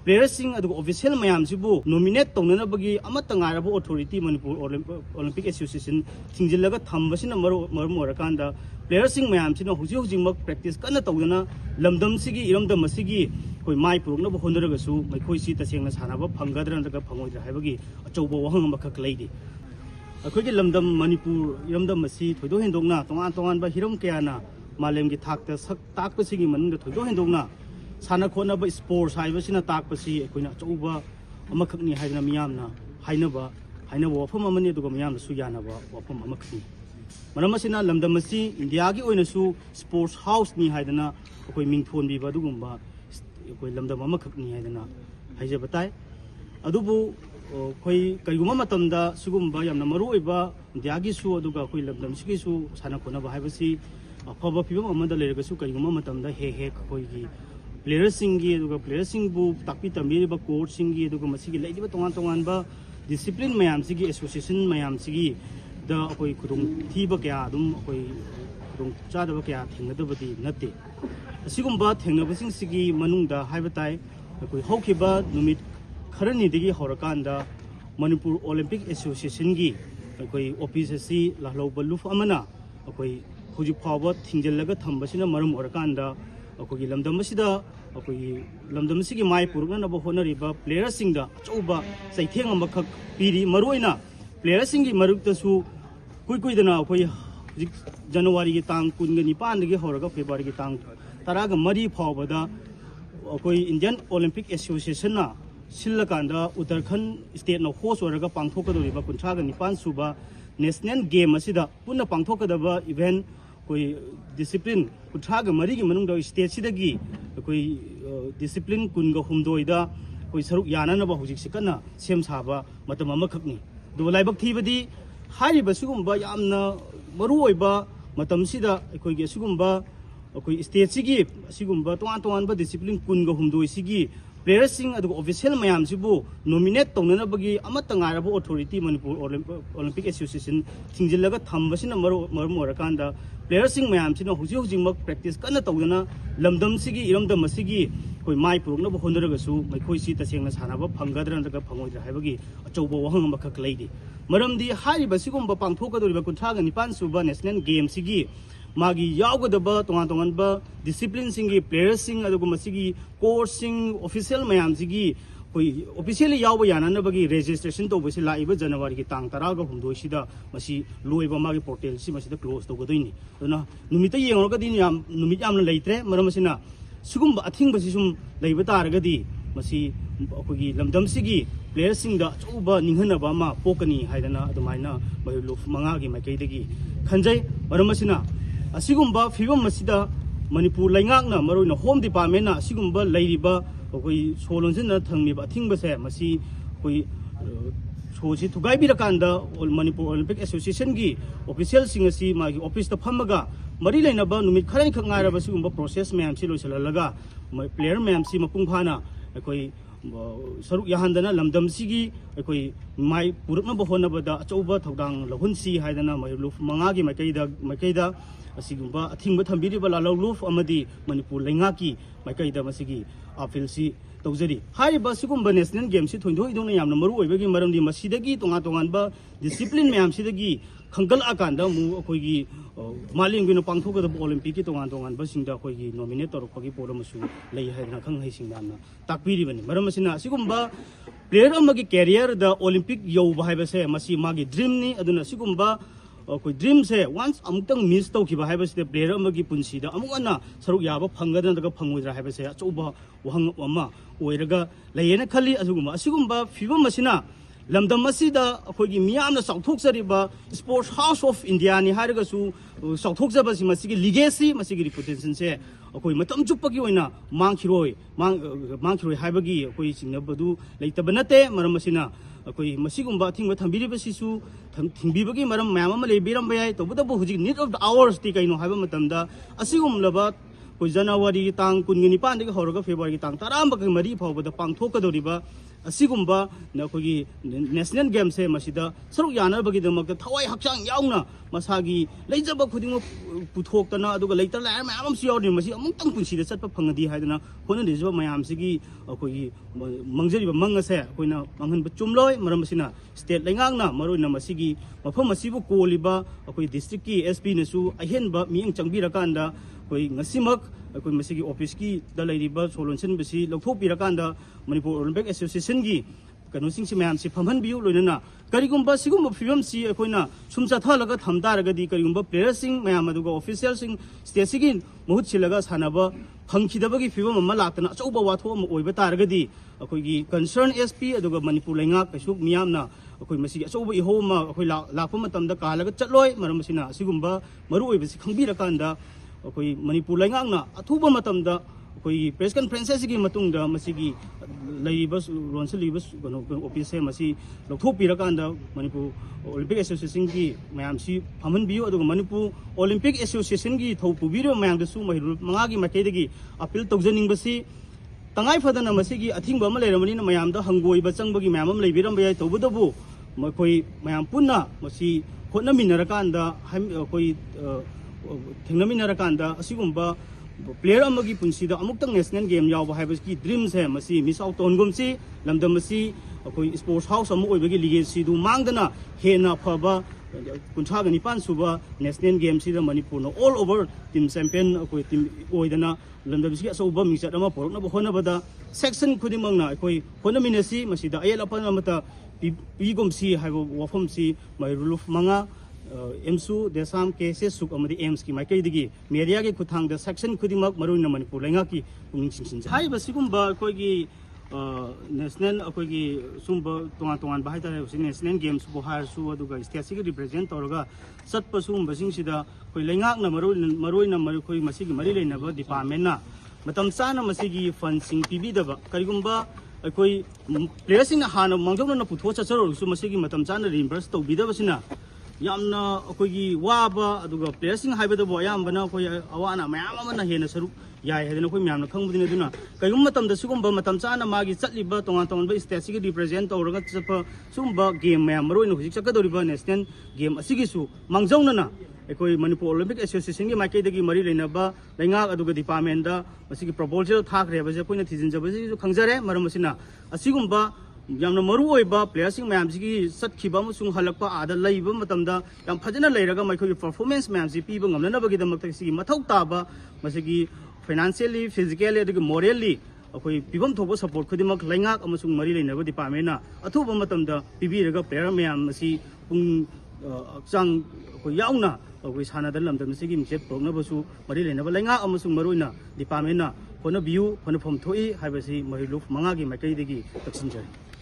प्लेयर्सिंग official मैमसीबू nominate तौननबगी अमतंगारब ऑथोरिटी मणिपुर ओलंपिक एसोसिएशन थिंजिल्लगा थंबसिना मरम ओरकांदा प्लेयर्सिंग मैमसीना हुजी हुजिमक प्रैक्टिस कन्ना तौदना लमदमसिगी इरमदमसिगी कोई माइ पुरुकनब होनरगसु मैखोइसी तसेंगना सानाब फंगदरा नतगा फंगोइदरा हाइबगी अचौबा वहंग अमखक लैदि अखोइगी लमदम मणिपुर इरमदमसि थोइदो हेंदोंना तोंगान तोंगानबा हिरम कयाना मालेमगी थाकता सक ताकपसिगी मनुंगदा थोइदो हेंदोंना साना खोनब स्पोर्ट्स हाइबसिना ताकपसि अखोइना अचौबा अमखकनि हाइदना मियामना हाइनबा वफम अमनि अदुगा मियामनसु यानबा वफम अमखकनि मरमसिना लमदमसि इंडियागी ओइनसु स्पोर्ट्स हाउस नि हाइदना अखोइ मिंथोनबिबा अदुगुंबा अखोइ लमदम अमखकनि हाइदना हाइजबा ताइ अदुबु अखोइ कइगुमा मतमदा सुगुंबा यामना मरुओइबा इंडियागी सु अदुगा अखोइ लमदमसिगी सु साना खोनबा हाइबसि अफबा फिबम अमदा लेरगसु कइगुमा मतमदा हे अखोइगी प्लेयर्सिंग ताकि तमीब कोर्टसिंग तोान तोानब डिसिप्लिन मैम से एसोसिएशन मैम से खुद थीब क्या खुद चादब क्या थेंगदबदी नते थेंगनबसिंग ताई हौखिबा नुमित खरनीदगी हौरकांद मणिपुर ओलंपिक एसोसिएशन की ऑफिस असी लाहलौब लुफ अमना हुजिक फाव थिंजल्लग थंबसिना मरम ओरकांद अखोगी लमदम से माइ पुरुकनब होनरिबा प्लेयर्सिंग अचौबा चैथेंग अमखक पीरी मरुइना प्लेयर्सिंग मरुक्तसु कुइदना अखोई जनवरी की तांग 19 हौरगा फेब्रुआरी की तांग 13 फावदा अखोई इंडियन ओलंपिक एसोसिएशन सिल्लकांदा उत्तराखंड स्टेट न होस्ट होरगा पांथोकदोरिबा 19 सूबा नेशनल गेम असिदा पुनः पांथोकदबा इवेंट कोई डिसिप्लिन 19 की मनुंग स्टेट सिदगी कोई डिसिप्लिन 19 कोई सरुक याननब हुजिक कन्ना सेम साबा मतम अमखकनी दो लाइबक थीबदी हारिबा सिगुंबा यामना मरुओइबा मतमसिदा अखोइगे सिगुंबा अखोइ स्टेट सिगी सिगुंबा तोान तोानबा डिसिप्लिन 19 सिगी प्लेयर्सिंग ऑफिशियल मैमसीबू नोमिनेट तौननबगी अमतंगारब ऑथोरिटी मणिपुर ओलंपिक एसोसिएशन थिंजिल्लगा थंबसिना मरम ओरकांदा प्लेयर्सिंग मैमसीना हुजी हुजिमक प्रैक्टिस कन्ना तौदना लमदमसिगी इरमदमसिगी कोई माइ पुरुकनब होनरगसु मैखोइसी तसेंगना सानाब फंगदरा नतगा फंगोइदरा हाइबगी अचौबा वहंग अमखक लैदि मरमदी हारिबा सिगुंबा पांथोकदोरिबा 19 सूबा नेशनल गेम सिगी मागी यावगदब तोान तोानब डिसिप्लिन सिंगी प्लेयर्सिंग अदुगुमसिगी कोर्सिंग ऑफिशियल मैम सिगी कोई ऑफिशियली याव याननबगी रजिस्ट्रेशन तौबसि लाइब जनवरी की तांग 19 सिदा मसी लोइबा मागी पोर्टल सि मसिदा क्लोज तौगदोइनि अदुना नुमिता येंगरगदी याम नुमित यामना लैत्रे मरमसिना सुगुंबा अथिंगबसि सुम लैब तारगदी मसी अखोगी लमदमसिगी प्लेयर्सिंग दा चौबा निंहनबा मा पोकनी हाइदना अदुमाइना बयलुफ मंगागी माइकैदगी खंजै मरमसिना असिगुंबा फिबम मसिदा मणिपुर लैंगाकना मरोइना होम डिपार्टमेंट असिगुंबा लैरिबा अखोई सोलोंजना थंगनिबा अथिंगबसे मसी अखोई सोसी थुगाइबिरकांदा मणिपुर ओलंपिक एसोसिएशन की ऑफिशियल सिंग असि मागी ऑफिस ता फमगा मरी लेनबा नुमित खराइ खंगारबा सिगुंबा प्रोसेस मैम सि लोइसललगा प्लेयर मैम सि मपुंग फाना अखोई सरुक याहंदना लमदम सिगी अखोई माइ पुरुकनब होनबदा अचौबा थौदांग लहुनसी हाइदना मयलुफ मंगागी माइकैदा असिगुंबा अथिंग थंबिरिबा लालौलुफ अमदी मणिपुर लैंगाकी माइकैदा मसिगी आफिलसी तौजरी हारिबा सिगुंबा नेशनल गेम सि थोइदोइदोंना यामना मरु ओइबगी मरमदी मसिदगी तोंगा तोंगानबा डिसिप्लिन मैम सिदगी खंगल आकांदा मु अखोइगी मालिंगिनो पांथोगदब ओलंपिक की तोंगान तोंगानबा सिंदा अखोइगी नॉमिनेट तौरपगी पोरमसु लई हाइदना खंगहै सिंदाना ताकपिरिबनि मरमसिना सिगुंबा प्लेयर अमगी कैरियर द ओलंपिक यौबा हाइबसे मसि मागी ड्रीम नि अदुना सिगुंबा कोई ड्रीम से वंस अमुक्तंग मिस तौखिबा हाइबसे प्लेयर अमगी पुंसीदा अमुकना सरुक याबा फंगदनदगा फंगोइद्रा हाइबसे अचौबा वहंग अमा ओइरगा लैयेना खली असिगुंबा फिबम मसिना लमदम मसिदा अखोइगी मियामना चौथोकजरिबा स्पोर्ट्स हाउस ऑफ इंडिया नि हारगसु चौथोकजबसि मसिगी लिगेसी मसिगी रिपुटेशन से अखोइ मतम चुप्पगी ओइना मांखिरोय हाइबगी अखोइ सिंगनबदु लैतब नते मरम मसिना अखोइ मसिगुंबा थिंगबा थंबिरिबसिसु थिंबिबगी मरम मैम अमा लेबिरम बयाय तबदबो हुजिक नीड ऑफ द आवर्स ति कैनो हाइबा मतमदा असिगुमलबा कोई जनवरी तांग कुनगी निपान दे हौरगा फेब्रुवारी तांग तराम बक मरी फावबदा पांगथोकदोरिबा असिगुम्बा नखोगी नेशनल गेम से मसिदा सरुक यानबगीदमक थवाई हक्चांग याउना मसागी लेजब खुदिंग पुथोक्तना अदुगा लेटर लाय मयाम सु याउनि मसि अमुक्तंग पुंसिदा चटप फंगदी हाइदना होनदिजब मयाम सिगी अखोगी मंगजरिबा मंगसे अखोइना मंगहनब चुमलोय मरमसिना स्टेट लेंगांगना मरोइना मसिगी मफम मसिबु कोलिबा अखोई डिस्ट्रिक्ट की एसपी नसु अहेनबा मियंग चंगबिरकांदा कोई ngasimak कोई मसिगी ऑफिस की दलाइरिबा सोलुशन बसी लौथोपिरकांदा मणिपुर ओलंपिक एसोसिएशन की कनोसिंग से मैम से फमहन बियु लोइना करिगुम्बा सिगुम्बा फिल्म सी अखोइना सुमसा थलगा थमतारगदी करिगुम्बा प्लेयर सिंग मैम अदुगा ऑफिशियल सिंग स्टेट सिगी मुहुत सिलगा सानबा फंखिदबगी फिल्म अमा लातना अचौबा वाथो अमा ओइबा तारगदी अखोइगी कंसर्न एसपी अदुगा मणिपुर लेंगा कैसुक मियामना अखोइ मसिगी अचौबा इहोमा अखोइ लाखपा मतमदा कालगा चटलोय मरमसिना सिगुम्बा मरु ओइबसि खंबिरकांदा अखोइ मणिपुर लेंगांगना अथुबा मतमदा कोई प्रेस कॉन्फ्रेंस की मतुंगदा मसिगी लैबस रोनसलीबस कनो ऑफिस है मसी लौथोपिरकांदा मणिपुर ओलंपिक एसोसिएशन की मैम सी फमन बियो अदुगा मणिपुर ओलंपिक एसोसिएशन की थौ पुबिरो मैम दसु महिरु मंगागी माइकेदगी अपील तौजनिंगबसी तंगाई फदना मसिगी अथिंगबा अमा लेरमनिना मैम दा हंगोइबा चंगबगी मैम अम लेबिरम बयाय तौबदबु मखोइ मैम पुन्ना मसी होनमिनरकांदा कोई थेंगनमिनरकांदा असिगुम्बा प्लेयर अमगी पुंसीदा अमुक्तंग नेशनल गेम यावबा हाइबसकी ड्रीम्स है मसी मिस आउट तोनगुमसी लमदमसी अखोई स्पोर्ट्स हाउस अमु ओइबगी लिगेसी दु मांगदना हेना फबा कुंथाग निपान सुबा नेशनल गेम सिदा मणिपुर न ऑल ओवर टीम चैंपियन अखोई टीम ओइदना लमदमसी असौबा मिक्सर अमा पोरकनबा होनबदा सेक्शन खुदिमंगना अखोई होनमिनसी मसिदा अयल अपन अमता पीगुमसी हाइबो वफमसी मैरुलुफ मंगा एमसु देसाम केसे सुक अमदी एम्स की माइकैदगी मीडिया के खुथांग द सेक्शन खुदिमक मरुइना मणिपुर लेंगा की पुंगिंग सिंसिन हाइ बसिगुम्बा अखोइगी नेशनल अखोइगी सुम्बा तोंगान तोंगान बाहाइतारे नेशनल गेम्स बो हारसु अदुगा स्टेट सिगी रिप्रेजेंट तौरगा सत्प सुम्बा सिंसिदा अखोइ लेंगाकना मरुइना मरुखोइ मसिगी मरि लेनबा डिपार्टमेंटना मतम चाना मसिगी फंड सिंग पिबिदबा करिगुम्बा अखोइ प्लेयर सिंग हाना मांगजौना पुथो चचरोसु मसिगी मतम चाना रिइंबर्स तौबिदबसिना यामना अखोइगी वाबा अदुगा प्लेयर सिंग हाइबदबो यामबना अखोइ अवाना मयाम अमना हेना सरुक याय हेदना अखोइ मयामना खंगबदिना दुना कयुम मतमदा सिगुम्बा मतम चाना मागी चटलिबा तोंगान तोंगानबा स्टेट सिगी रिप्रेजेंट तौरगा चपा सुम्बा गेम मयाम मरोइना हुजिक चकदोरिबा नेशनल गेम असिगिसु मांगजौनना अखोइ मणिपुर ओलंपिक एसोसिएशन की माइकैदगी मरि लेनबा लेंगा अदुगा डिपार्टमेंटदा मसिगी प्रपोजल थाखरेबजे अखोइना थिजिनजबसि खंगजरे मरमसिना असिगुम्बा यामना मरु ओइबा प्लेयर सिंग मैम सिगी सत्खिबा अमसुंग हलकपा आदा लैबा मतमदा याम फजना लैरगा मैखोगी परफॉर्मेंस मैम सि पीबा ngamnanabagidamakta सिगी मथौ ताबा मसिगी फाइनेंशियली फिजिकली अदुगा मोरली अखोइ पिबम थोबो सपोर्ट खुदिमक लैंगाक अमसुंग मरि लेनबा डिपार्टमेंटना अथुबा मतमदा पिबिरगा प्लेयर मैम मसि पुंग चांग अखोइ याउना अखोइ सानादा लमदम सिगी मिसेट प्रोग्नबसु मरि लेनबा लैंगाक अमसुंग मरुइना डिपार्टमेंटना होना बियु होना फम थोई हाइबसि महिलुफ मंगागी माइकैदगी तक्सिनजरी